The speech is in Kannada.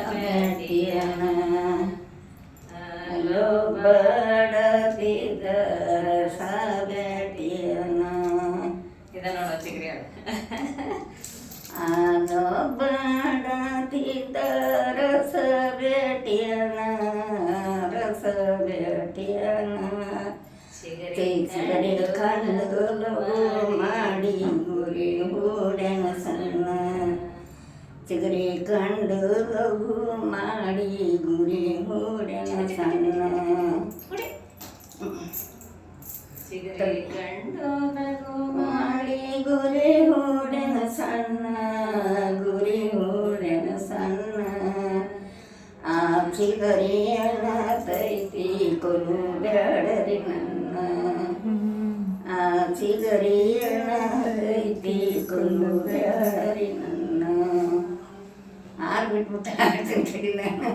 ಬೆಟ್ಟಿಯನ ಅಲ್ಲೋ ಬಡತಿದ್ದ ರಸ ಬೆಟ್ಟಿಯನ ಇದ ನೋಡೋ ಚಿಗ್ರಿ ಆನೋ ಬಡತಿದ್ದ ರಸ ಬೆಟ್ಟಿಯನ ರಸ ಬೆಟ್ಟಿಯನ ಚಿಗರಿ ಕಂಡು ಮಾಡಿ ಗುರಿ ಹೂಡೆನ ಸಣ್ಣ ಚಿಗರಿ ಕಂಡು ಲಘು ಮಾಡಿ ಗುರಿ ಹೂಡೆನ ಸಣ್ಣ ಚಿಗರಿ ಕಂಡು ಲಘು ಮಾಡಿ ಗುರಿ ಹೂಡೆನ ಸಣ್ಣ ಗುರಿ ಹೂಡೆನ ಸಣ್ಣ ಆ ಚಿಗರಿಯನ ತೈತಿ ಕೊಲು ಬ್ಯಾಡರಿ ನನ್ನ ಆ ಚಿಗರಿಯನ ತೈತಿ ಕೊಲು ಬ್ಯಾಡರಿ ನನ್ನ ಆರು ಬಿಟ್ಬಿಟ್ಟು ನಾನು